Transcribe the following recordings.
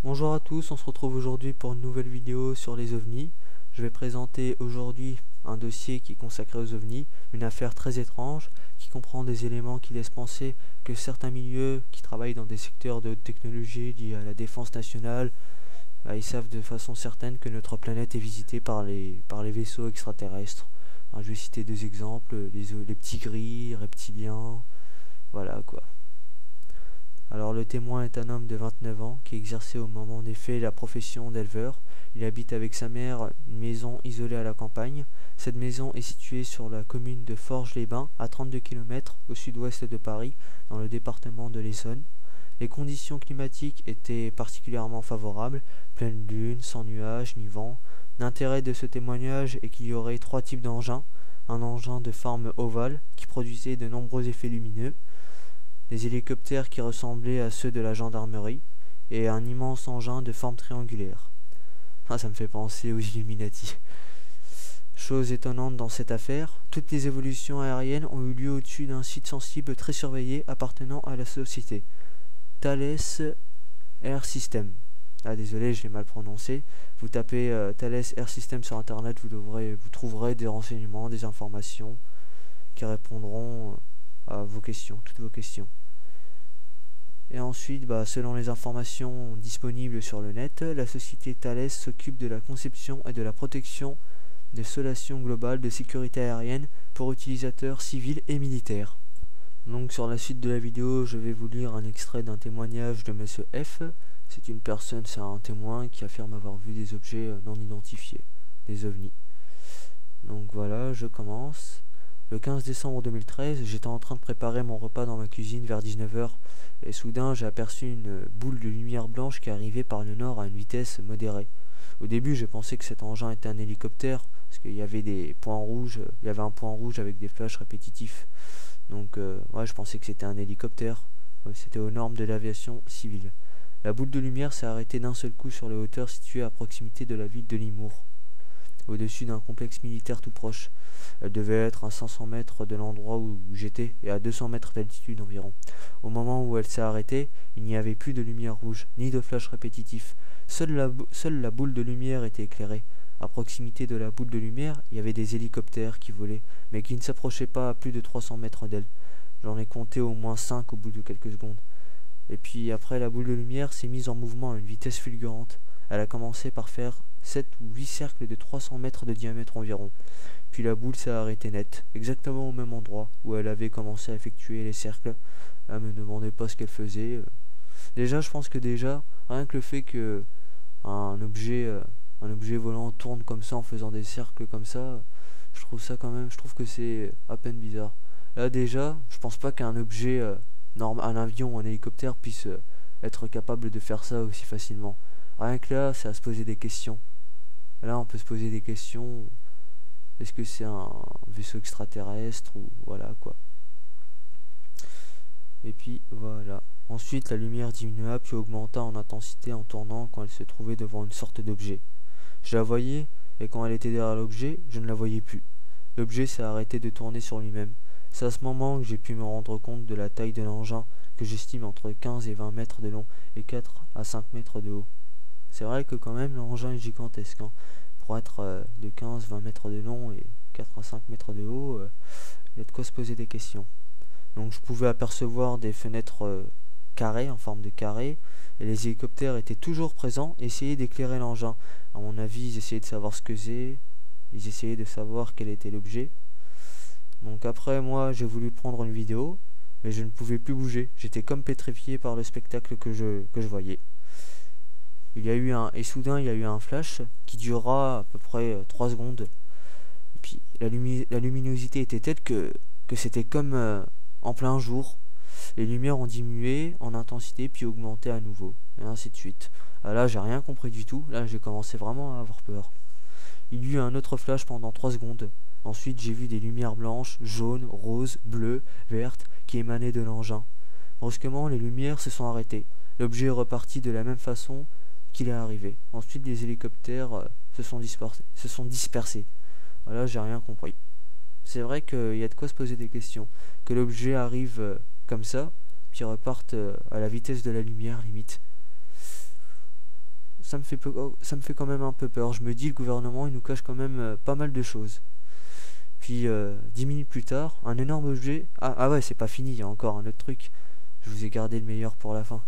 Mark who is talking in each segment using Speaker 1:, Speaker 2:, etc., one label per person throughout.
Speaker 1: Bonjour à tous, on se retrouve aujourd'hui pour une nouvelle vidéo sur les ovnis. Je vais présenter aujourd'hui un dossier qui est consacré aux ovnis, une affaire très étrange qui comprend des éléments qui laissent penser que certains milieux qui travaillent dans des secteurs de haute technologie liés à la défense nationale, ils savent de façon certaine que notre planète est visitée par les vaisseaux extraterrestres. Je vais citer deux exemples, les petits gris, reptiliens, voilà quoi. Alors le témoin est un homme de 29 ans qui exerçait au moment des faits la profession d'éleveur. Il habite avec sa mère une maison isolée à la campagne. Cette maison est située sur la commune de Forges-les-Bains, à 32 km au sud-ouest de Paris, dans le département de l'Essonne. Les conditions climatiques étaient particulièrement favorables, pleine lune, sans nuages ni vent. L'intérêt de ce témoignage est qu'il y aurait trois types d'engins. Un engin de forme ovale qui produisait de nombreux effets lumineux, des hélicoptères qui ressemblaient à ceux de la gendarmerie, et un immense engin de forme triangulaire. Ça me fait penser aux Illuminati. Chose étonnante dans cette affaire, toutes les évolutions aériennes ont eu lieu au-dessus d'un site sensible très surveillé appartenant à la société Thales Air System. Désolé, je l'ai mal prononcé. Vous tapez Thales Air System sur internet, vous trouverez des renseignements, des informations qui répondront à vos questions, toutes vos questions. Et ensuite, selon les informations disponibles sur le net, la société Thales s'occupe de la conception et de la protection des solutions globales de sécurité aérienne pour utilisateurs civils et militaires. Donc sur la suite de la vidéo, je vais vous lire un extrait d'un témoignage de Monsieur F. C'est un témoin qui affirme avoir vu des objets non identifiés, des ovnis. Donc voilà, je commence. Le 15 décembre 2013, j'étais en train de préparer mon repas dans ma cuisine vers 19 h, et soudain j'ai aperçu une boule de lumière blanche qui arrivait par le nord à une vitesse modérée. Au début, j'ai pensé que cet engin était un hélicoptère, parce qu'il y avait des points rouges, il y avait un point rouge avec des flashs répétitifs. Donc ouais, je pensais que c'était un hélicoptère. C'était aux normes de l'aviation civile. La boule de lumière s'est arrêtée d'un seul coup sur les hauteurs situées à proximité de la ville de Limours, au-dessus d'un complexe militaire tout proche. Elle devait être à 500 mètres de l'endroit où j'étais et à 200 mètres d'altitude environ. Au moment où elle s'est arrêtée, il n'y avait plus de lumière rouge, ni de flash répétitif. Seule la boule de lumière était éclairée. À proximité de la boule de lumière, il y avait des hélicoptères qui volaient, mais qui ne s'approchaient pas à plus de 300 mètres d'elle. J'en ai compté au moins 5 au bout de quelques secondes. Et puis après, la boule de lumière s'est mise en mouvement à une vitesse fulgurante. Elle a commencé par faire 7 ou 8 cercles de 300 mètres de diamètre environ. Puis la boule s'est arrêtée net, exactement au même endroit où elle avait commencé à effectuer les cercles. Elle me demandait pas ce qu'elle faisait. Déjà, je pense que rien que le fait que un objet volant tourne comme ça en faisant des cercles comme ça, je trouve que c'est à peine bizarre. Là déjà, je pense pas qu'un objet, un avion ou un hélicoptère puisse être capable de faire ça aussi facilement. Rien que là, c'est à se poser des questions. Là, on peut se poser des questions. Est-ce que c'est un vaisseau extraterrestre ou voilà quoi. Et puis voilà. Ensuite, la lumière diminua puis augmenta en intensité en tournant quand elle se trouvait devant une sorte d'objet. Je la voyais, et quand elle était derrière l'objet, je ne la voyais plus. L'objet s'est arrêté de tourner sur lui-même. C'est à ce moment que j'ai pu me rendre compte de la taille de l'engin, que j'estime entre 15 et 20 mètres de long et 4 à 5 mètres de haut. C'est vrai que quand même l'engin est gigantesque, hein. Pour être de 15-20 mètres de long et 4 à 5 mètres de haut, il y a de quoi se poser des questions. Donc je pouvais apercevoir des fenêtres carrées, en forme de carré, et les hélicoptères étaient toujours présents et essayaient d'éclairer l'engin. À mon avis, ils essayaient de savoir ce que c'est, ils essayaient de savoir quel était l'objet. Donc après, moi, j'ai voulu prendre une vidéo, mais je ne pouvais plus bouger. J'étais comme pétrifié par le spectacle que je voyais. Soudain, il y a eu un flash qui durera à peu près 3 secondes. Et puis, la luminosité était telle que c'était comme en plein jour. Les lumières ont diminué en intensité puis augmenté à nouveau, et ainsi de suite. Là, j'ai rien compris du tout. Là, j'ai commencé vraiment à avoir peur. Il y eut un autre flash pendant 3 secondes. Ensuite, j'ai vu des lumières blanches, jaunes, roses, bleues, vertes qui émanaient de l'engin. Brusquement, les lumières se sont arrêtées. L'objet est reparti de la même façon qu'il est arrivé. Ensuite, les hélicoptères se sont dispersés. Voilà, j'ai rien compris. C'est vrai qu'il y a de quoi se poser des questions. Que l'objet arrive comme ça, puis reparte à la vitesse de la lumière, limite. ça me fait quand même un peu peur. Je me dis, le gouvernement il nous cache quand même pas mal de choses. Puis 10 minutes plus tard, un énorme objet. Ah ouais, c'est pas fini, il y a encore un autre truc. Je vous ai gardé le meilleur pour la fin.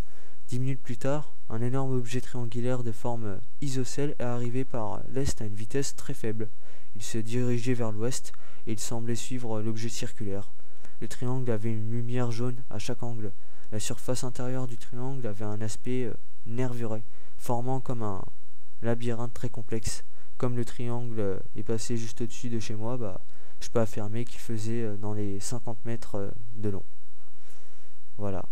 Speaker 1: 10 minutes plus tard, un énorme objet triangulaire de forme isocèle est arrivé par l'est à une vitesse très faible. Il se dirigeait vers l'ouest et il semblait suivre l'objet circulaire. Le triangle avait une lumière jaune à chaque angle. La surface intérieure du triangle avait un aspect nervuré, formant comme un labyrinthe très complexe. Comme le triangle est passé juste au-dessus de chez moi, je peux affirmer qu'il faisait dans les 50 mètres de long. Voilà.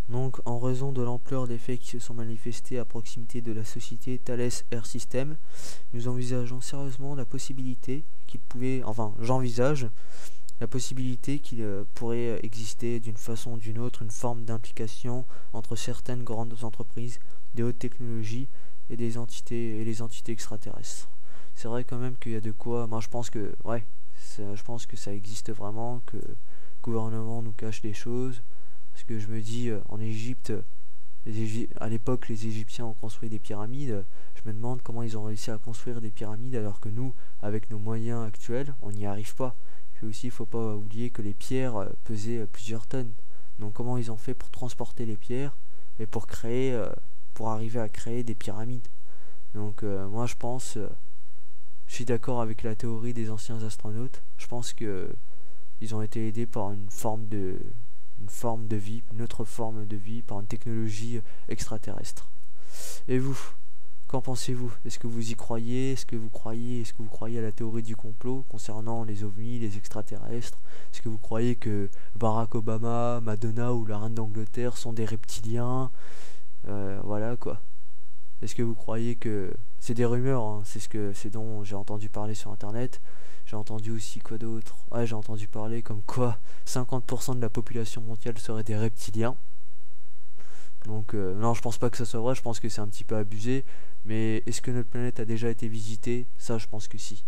Speaker 1: Donc, en raison de l'ampleur des faits qui se sont manifestés à proximité de la société Thales Air System, nous envisageons sérieusement la possibilité qu'il pouvait, enfin, j'envisage la possibilité qu'il pourrait exister d'une façon ou d'une autre une forme d'implication entre certaines grandes entreprises de haute technologie et les entités extraterrestres. C'est vrai quand même qu'il y a de quoi. Moi, je pense que ça existe vraiment, que le gouvernement nous cache des choses. Parce que je me dis, en Égypte, à l'époque, les Égyptiens ont construit des pyramides. Je me demande comment ils ont réussi à construire des pyramides alors que nous, avec nos moyens actuels, on n'y arrive pas. Puis aussi, il ne faut pas oublier que les pierres pesaient plusieurs tonnes. Donc comment ils ont fait pour transporter les pierres et pour arriver à créer des pyramides. Donc moi je pense, je suis d'accord avec la théorie des anciens astronautes. Je pense que ils ont été aidés par une autre forme de vie, par une technologie extraterrestre. Et vous, qu'en pensez-vous? Est-ce que vous y croyez? Est-ce que vous croyez à la théorie du complot concernant les ovnis, les extraterrestres? Est-ce que vous croyez que Barack Obama, Madonna ou la reine d'Angleterre sont des reptiliens? Voilà quoi. Est-ce que vous croyez que... C'est des rumeurs, hein, c'est dont j'ai entendu parler sur internet. J'ai entendu aussi quoi d'autre? Ouais, j'ai entendu parler comme quoi 50% de la population mondiale serait des reptiliens. Donc non, je pense pas que ça soit vrai, je pense que c'est un petit peu abusé. Mais est-ce que notre planète a déjà été visitée? Ça, je pense que si.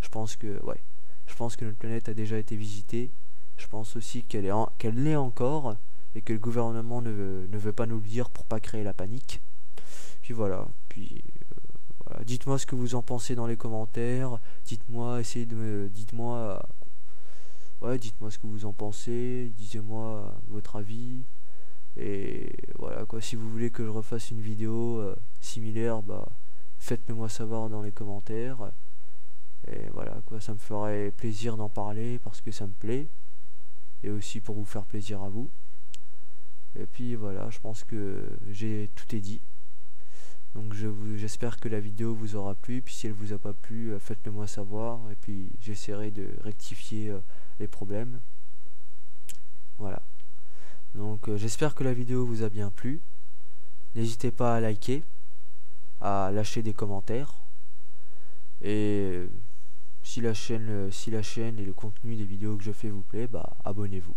Speaker 1: Je pense que notre planète a déjà été visitée. Je pense aussi qu'elle l'est encore et que le gouvernement ne veut pas nous le dire pour pas créer la panique. Puis voilà. Voilà. Dites-moi ce que vous en pensez dans les commentaires. Dites-moi ce que vous en pensez. Disez-moi votre avis. Et voilà quoi. Si vous voulez que je refasse une vidéo similaire, faites-le moi savoir dans les commentaires. Et voilà quoi. Ça me ferait plaisir d'en parler parce que ça me plaît. Et aussi pour vous faire plaisir à vous. Et puis voilà, je pense que tout est dit. Donc j'espère que la vidéo vous aura plu. Puis si elle vous a pas plu, faites-le moi savoir. Et puis j'essaierai de rectifier les problèmes. Voilà. Donc j'espère que la vidéo vous a bien plu. N'hésitez pas à liker, à lâcher des commentaires. Et si la chaîne et le contenu des vidéos que je fais vous plaît, abonnez-vous.